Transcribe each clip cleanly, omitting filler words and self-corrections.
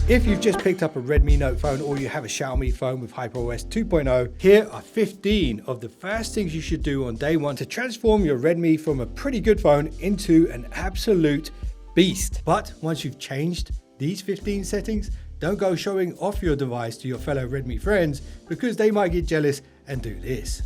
If you've just picked up a Redmi Note phone or you have a Xiaomi phone with Hyper OS 2.0, here are 15 of the first things you should do on day one to transform your Redmi from a pretty good phone into an absolute beast. But once you've changed these 15 settings, don't go showing off your device to your fellow Redmi friends because they might get jealous and do this.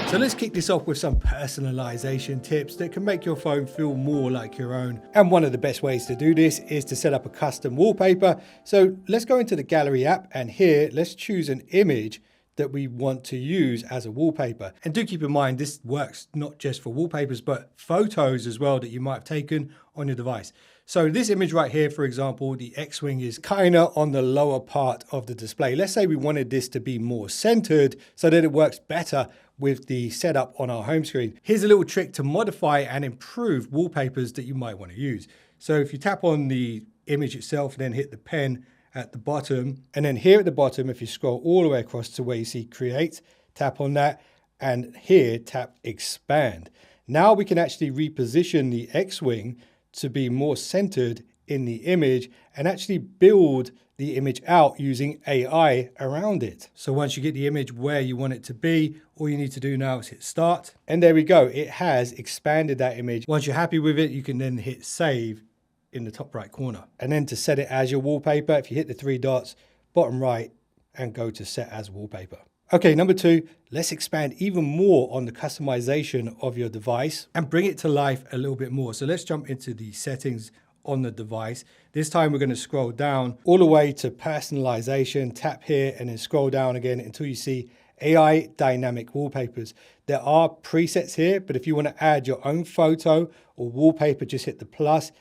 So let's kick this off with some personalization tips that can make your phone feel more like your own. And one of the best ways to do this is to set up a custom wallpaper. So let's go into the gallery app, and here let's choose an image that we want to use as a wallpaper. And do keep in mind, this works not just for wallpapers, but photos as well that you might have taken on your device. So this image right here, for example, the X-Wing is kind of on the lower part of the display. Let's say we wanted this to be more centered so that it works better with the setup on our home screen. Here's a little trick to modify and improve wallpapers that you might want to use. So if you tap on the image itself, then hit the pen at the bottom, and then here at the bottom, if you scroll all the way across to where you see create, tap on that, and here tap expand. Now we can actually reposition the X-Wing to be more centered in the image and actually build the image out using AI around it. So once you get the image where you want it to be, all you need to do now is hit start. And there we go. It has expanded that image. Once you're happy with it, you can then hit save in the top right corner. And then to set it as your wallpaper, if you hit the three dots, bottom right, and go to set as wallpaper. Okay, number two, let's expand even more on the customization of your device and bring it to life a little bit more. So let's jump into the settings on the device. This time we're going to scroll down all the way to personalization, tap here, and then scroll down again until you see AI dynamic wallpapers. There are presets here, but if you want to add your own photo or wallpaper, just hit the plus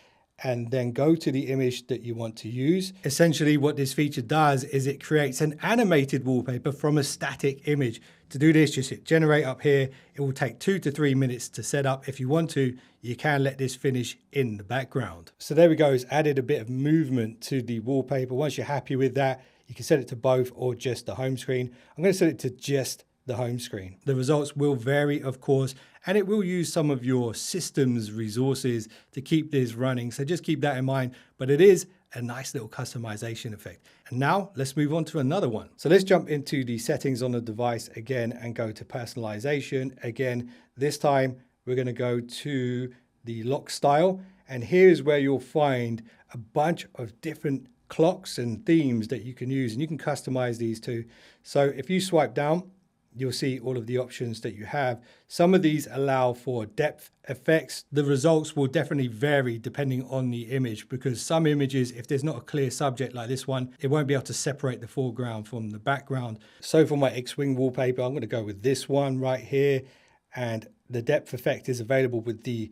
and then go to the image that you want to use. Essentially what this feature does is it creates an animated wallpaper from a static image. To do this, just hit generate up here. It will take 2 to 3 minutes to set up. If you want to, you can let this finish in the background. So there we go, it's added a bit of movement to the wallpaper. Once you're happy with that, you can set it to both or just the home screen. I'm going to set it to just the home screen. The results will vary, of course, and it will use some of your system's resources to keep this running. So just keep that in mind, but it is a nice little customization effect. And now let's move on to another one. So let's jump into the settings on the device again and go to personalization. Again, this time we're going to go to the lock style. And here's where you'll find a bunch of different clocks and themes that you can use, and you can customize these too. So if you swipe down, you'll see all of the options that you have. Some of these allow for depth effects. The results will definitely vary depending on the image, because some images, if there's not a clear subject like this one, it won't be able to separate the foreground from the background. So for my X-Wing wallpaper, I'm going to go with this one right here, and the depth effect is available with the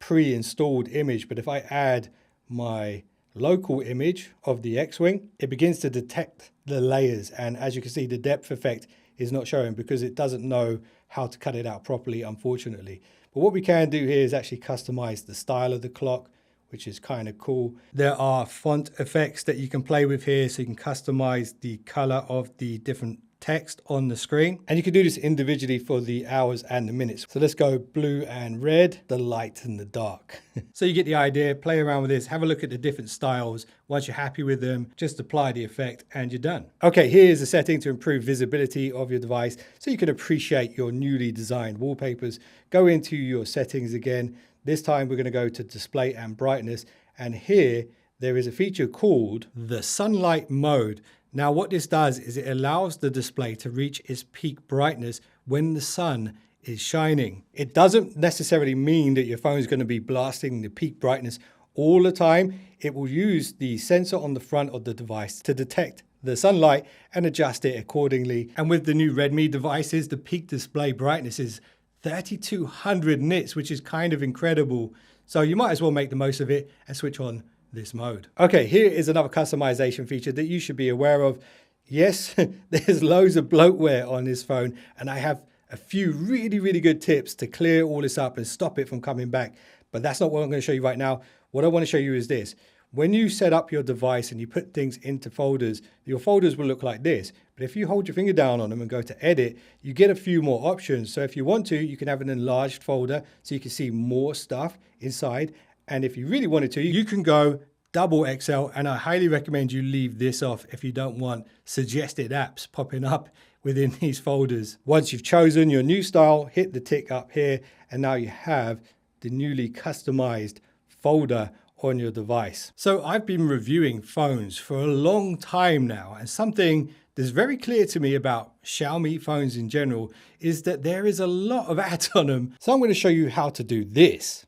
pre-installed image. But if I add my local image of the X-Wing, it begins to detect the layers, and as you can see, the depth effect is not showing because it doesn't know how to cut it out properly, unfortunately. But what we can do here is actually customize the style of the clock, which is kind of cool. There are font effects that you can play with here, so you can customize the color of the different text on the screen. And you can do this individually for the hours and the minutes. So let's go blue and red, the light and the dark. So you get the idea, play around with this, have a look at the different styles. Once you're happy with them, just apply the effect and you're done. Okay, here's a setting to improve visibility of your device so you can appreciate your newly designed wallpapers. Go into your settings again. This time we're going to go to display and brightness. And here there is a feature called the sunlight mode. Now what this does is it allows the display to reach its peak brightness when the sun is shining. It doesn't necessarily mean that your phone is going to be blasting the peak brightness all the time. It will use the sensor on the front of the device to detect the sunlight and adjust it accordingly. And with the new Redmi devices, the peak display brightness is 3200 nits, which is kind of incredible. So you might as well make the most of it and switch on this mode. Okay, here is another customization feature that you should be aware of. Yes, there's loads of bloatware on this phone, and I have a few really good tips to clear all this up and stop it from coming back. But that's not what I'm going to show you right now. What I want to show you is this. When you set up your device and you put things into folders, your folders will look like this. But if you hold your finger down on them and go to edit, you get a few more options. So if you want to, you can have an enlarged folder so you can see more stuff inside. And if you really wanted to, you can go double XL, and I highly recommend you leave this off if you don't want suggested apps popping up within these folders. Once you've chosen your new style, hit the tick up here, and now you have the newly customized folder on your device. So I've been reviewing phones for a long time now, and something that's very clear to me about Xiaomi phones in general is that there is a lot of ads on them. So I'm going to show you how to do this.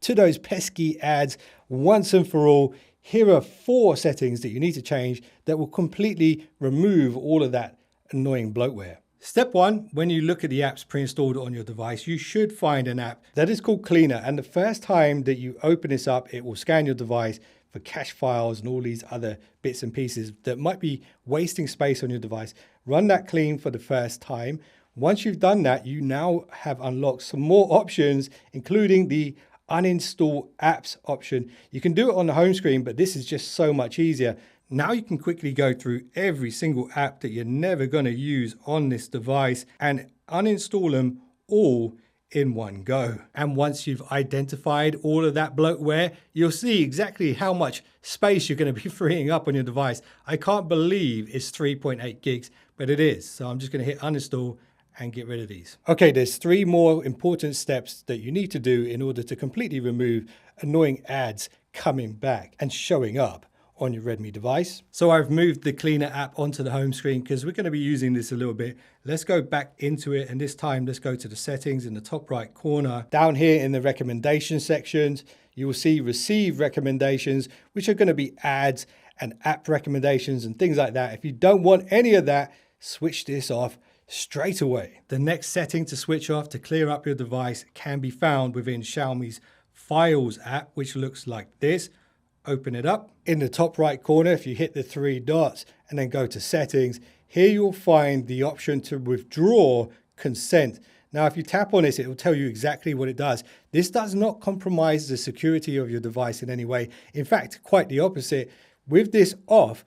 To those pesky ads once and for all, here are 4 settings that you need to change that will completely remove all of that annoying bloatware. Step 1, when you look at the apps pre-installed on your device, you should find an app that is called Cleaner. And the first time that you open this up, it will scan your device for cache files and all these other bits and pieces that might be wasting space on your device. Run that clean for the first time. Once you've done that, you now have unlocked some more options, including the uninstall apps option. You can do it on the home screen, but this is just so much easier. Now you can quickly go through every single app that you're never going to use on this device and uninstall them all in one go. And once you've identified all of that bloatware, you'll see exactly how much space you're going to be freeing up on your device. I can't believe it's 3.8 gigs, but it is. So I'm just going to hit uninstall and get rid of these. Okay, there's 3 more important steps that you need to do in order to completely remove annoying ads coming back and showing up on your Redmi device. So I've moved the Cleaner app onto the home screen because we're going to be using this a little bit. Let's go back into it, and this time let's go to the settings in the top right corner. Down here in the recommendation sections, you will see receive recommendations, which are going to be ads and app recommendations and things like that. If you don't want any of that, switch this off straight away. The next setting to switch off to clear up your device can be found within Xiaomi's Files app, which looks like this. Open it up. In the top right corner, if you hit the 3 dots and then go to settings, here you'll find the option to withdraw consent. Now, if you tap on this, it will tell you exactly what it does. This does not compromise the security of your device in any way. In fact, quite the opposite. With this off,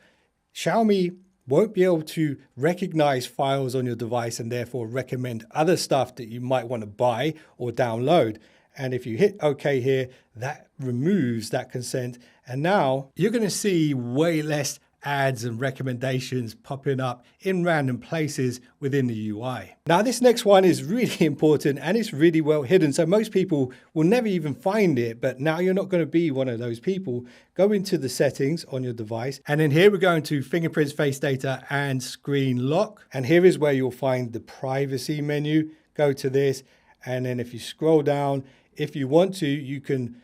Xiaomi won't be able to recognize files on your device and therefore recommend other stuff that you might want to buy or download. And if you hit OK here, that removes that consent. And now you're going to see way less ads and recommendations popping up in random places within the UI. Now, this next one is really important and it's really well hidden. So most people will never even find it, but now you're not going to be one of those people. Go into the settings on your device. And then here we're going to fingerprints, face data, and screen lock. And here is where you'll find the privacy menu. Go to this. And then if you scroll down, if you want to, you can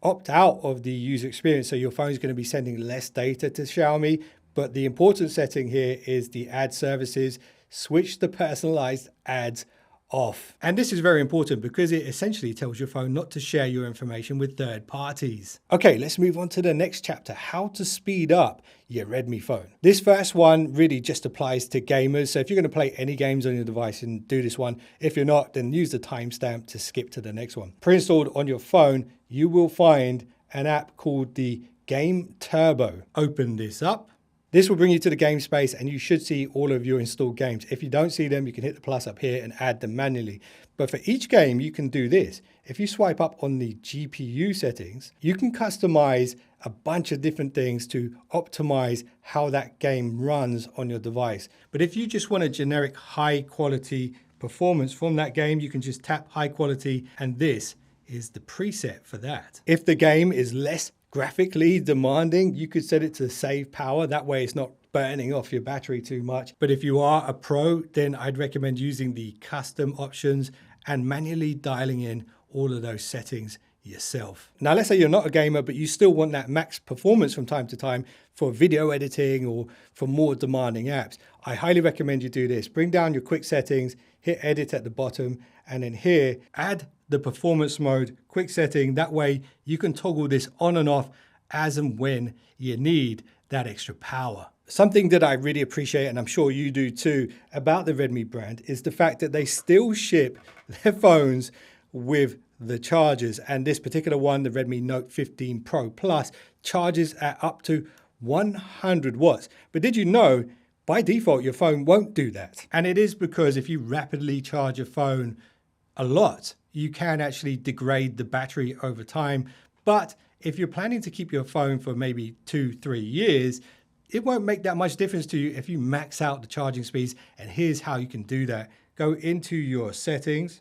opt out of the user experience. So your phone is going to be sending less data to Xiaomi. But the important setting here is the ad services. Switch the personalized ads off. And this is very important because it essentially tells your phone not to share your information with third parties. Okay, let's move on to the next chapter, how to speed up your Redmi phone. This first one really just applies to gamers. So if you're going to play any games on your device, and do this one. If you're not, then use the timestamp to skip to the next one. Pre-installed on your phone, you will find an app called the Game Turbo. Open this up. This will bring you to the game space and you should see all of your installed games. If you don't see them, you can hit the plus up here and add them manually. But for each game, you can do this. If you swipe up on the GPU settings, you can customize a bunch of different things to optimize how that game runs on your device. But if you just want a generic high quality performance from that game, you can just tap high quality, and this is the preset for that. If the game is less graphically demanding, you could set it to save power. That way it's not burning off your battery too much. But if you are a pro, then I'd recommend using the custom options and manually dialing in all of those settings yourself. Now, let's say you're not a gamer, but you still want that max performance from time to time for video editing or for more demanding apps. I highly recommend you do this. Bring down your quick settings, hit edit at the bottom, and then here, add the performance mode quick setting. That way you can toggle this on and off as and when you need that extra power. Something that I really appreciate, and I'm sure you do too, about the Redmi brand is the fact that they still ship their phones with the chargers. And this particular one, the Redmi Note 15 Pro Plus, charges at up to 100 watts. But did you know, by default, your phone won't do that? And it is because if you rapidly charge your phone a lot, you can actually degrade the battery over time. But if you're planning to keep your phone for maybe 2-3 years, it won't make that much difference to you if you max out the charging speeds. And here's how you can do that. Go into your settings,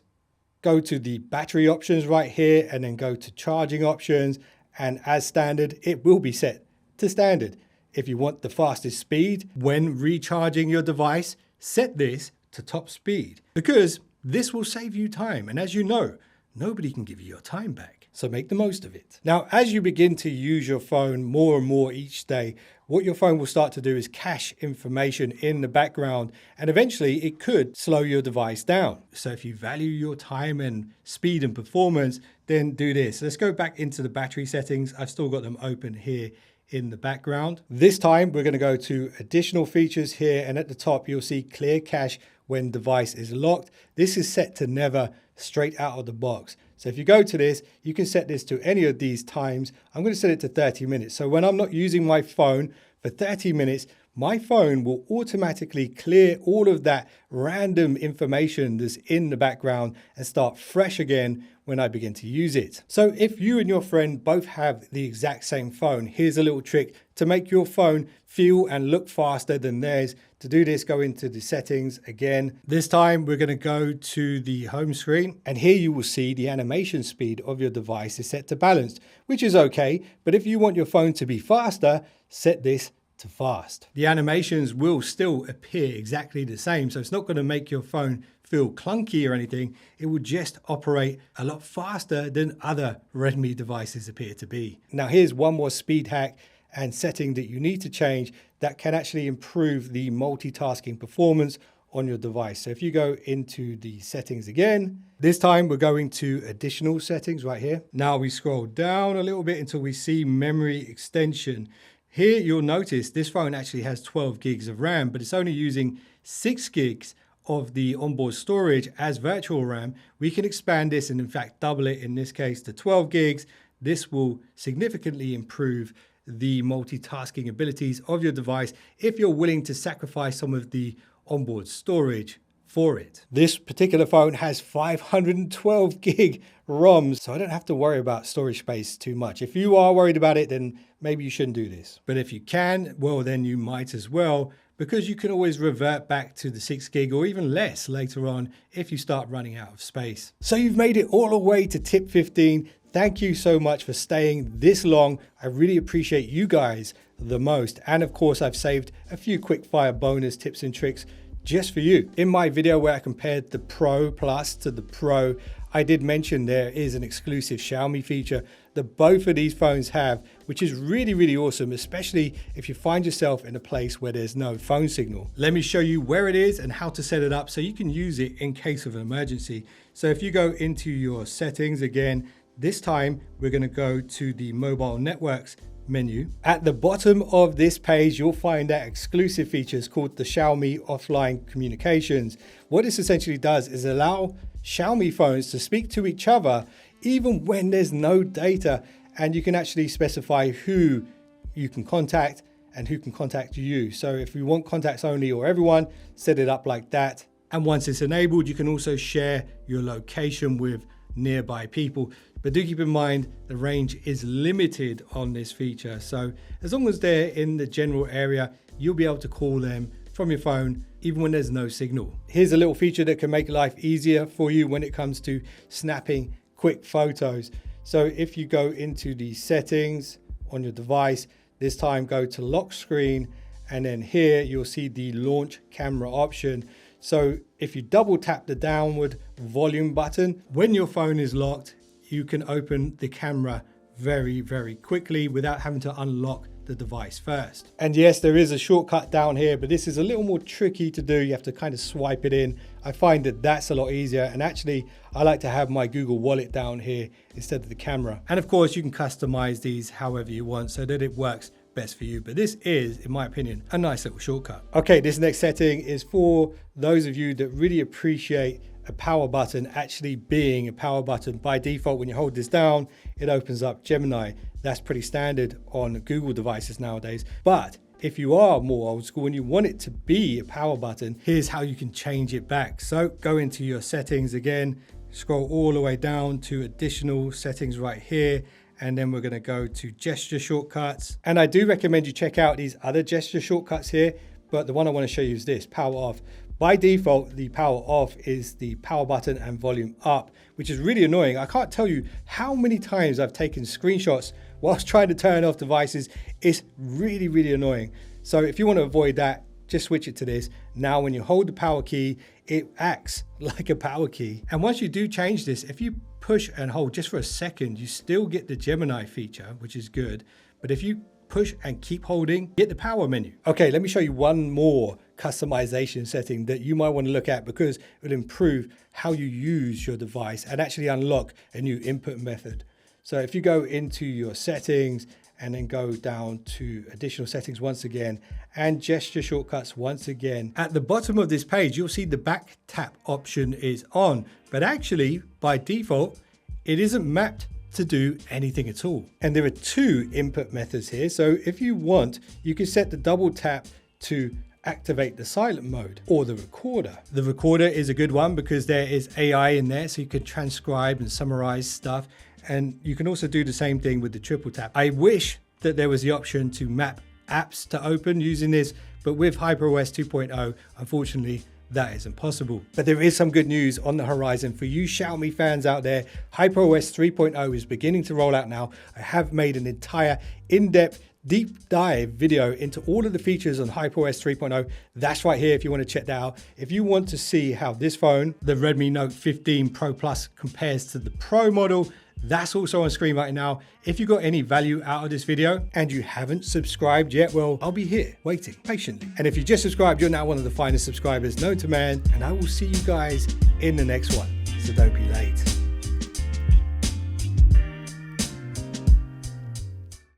go to the battery options right here, and then go to charging options. And as standard, it will be set to standard. If you want the fastest speed when recharging your device, set this to top speed, because this will save you time. And as you know, nobody can give you your time back. So make the most of it. Now, as you begin to use your phone more and more each day, what your phone will start to do is cache information in the background, and eventually it could slow your device down. So if you value your time and speed and performance, then do this. Let's go back into the battery settings. I've still got them open here in the background. This time we're going to go to additional features here, and at the top you'll see clear cache when device is locked. This is set to never, straight out of the box. So if you go to this, you can set this to any of these times. I'm going to set it to 30 minutes. So when I'm not using my phone for 30 minutes, my phone will automatically clear all of that random information that's in the background and start fresh again when I begin to use it. So if you and your friend both have the exact same phone, here's a little trick to make your phone feel and look faster than theirs. To do this, go into the settings again. This time we're going to go to the home screen, and here you will see the animation speed of your device is set to balanced, which is okay. But if you want your phone to be faster, set this to fast. The animations will still appear exactly the same, so it's not going to make your phone feel clunky or anything. It will just operate a lot faster than other Redmi devices appear to be. Now here's one more speed hack and setting that you need to change that can actually improve the multitasking performance on your device. So if you go into the settings again, this time we're going to additional settings right here. Now we scroll down a little bit until we see memory extension. Here you'll notice this phone actually has 12 gigs of RAM, but it's only using 6 gigs of the onboard storage as virtual RAM. We can expand this and in fact double it, in this case to 12 gigs. This will significantly improve the multitasking abilities of your device if you're willing to sacrifice some of the onboard storage for it. This particular phone has 512 gig ROMs, so I don't have to worry about storage space too much. If you are worried about it, then maybe you shouldn't do this. But if you can, well, then you might as well, because you can always revert back to the 6 gig or even less later on if you start running out of space. So you've made it all the way to tip 15. Thank you so much for staying this long. I really appreciate you guys the most. And of course, I've saved a few quick fire bonus tips and tricks just for you. In my video where I compared the Pro Plus to the Pro, I did mention there is an exclusive Xiaomi feature that both of these phones have, which is really, really awesome, especially if you find yourself in a place where there's no phone signal. Let me show you where it is and how to set it up so you can use it in case of an emergency. So if you go into your settings again, this time we're going to go to the mobile networks menu. At the bottom of this page, you'll find that exclusive features called the Xiaomi offline communications. What this essentially does is allow Xiaomi phones to speak to each other even when there's no data, and you can actually specify who you can contact and who can contact you. So if you want contacts only or everyone, set it up like that. And once it's enabled, you can also share your location with nearby people. But do keep in mind the range is limited on this feature. So as long as they're in the general area, you'll be able to call them from your phone even when there's no signal. Here's a little feature that can make life easier for you when it comes to snapping quick photos. So if you go into the settings on your device, this time go to lock screen, and then here you'll see the launch camera option. So if you double tap the downward volume button, when your phone is locked, you can open the camera very, very quickly without having to unlock the device first. And yes, there is a shortcut down here, but this is a little more tricky to do. You have to kind of swipe it in. I find that that's a lot easier. And actually, I like to have my Google Wallet down here instead of the camera. And of course, you can customize these however you want so that it works best for you. But this is, in my opinion, a nice little shortcut. Okay, this next setting is for those of you that really appreciate a power button actually being a power button. By default, when you hold this down, it opens up Gemini. That's pretty standard on Google devices nowadays. But if you are more old school and you want it to be a power button, here's how you can change it back. So go into your settings again, scroll all the way down to additional settings right here. And then we're going to go to gesture shortcuts. And I do recommend you check out these other gesture shortcuts here. But the one I want to show you is this, power off. By default, the power off is the power button and volume up, which is really annoying. I can't tell you how many times I've taken screenshots whilst trying to turn off devices. It's really, really annoying. So if you want to avoid that, just switch it to this. Now, when you hold the power key, it acts like a power key. And once you do change this, if you push and hold just for a second, you still get the Gemini feature, which is good. But if you push and keep holding, get the power menu. Okay, let me show you one more customization setting that you might want to look at because it will improve how you use your device and actually unlock a new input method. So if you go into your settings and then go down to additional settings once again and gesture shortcuts once again, at the bottom of this page, you'll see the back tap option is on, but actually by default, it isn't mapped to do anything at all. And there are two input methods here. So if you want, you can set the double tap to activate the silent mode or the recorder. The recorder is a good one because there is AI in there, so you can transcribe and summarize stuff. And you can also do the same thing with the triple tap. I wish that there was the option to map apps to open using this, but with Hyper OS 2.0, unfortunately, that isn't possible. But there is some good news on the horizon for you Xiaomi fans out there. Hyper OS 3.0 is beginning to roll out now. I have made an entire in-depth deep dive video into all of the features on Hyper OS 3.0. That's right here if you want to check that out. If you want to see how this phone, the Redmi Note 15 Pro Plus, compares to the Pro model, that's also on screen right now. If you got any value out of this video and you haven't subscribed yet, well, I'll be here waiting patiently. And if you just subscribed, you're now one of the finest subscribers known to man, and I will see you guys in the next one. So don't be late.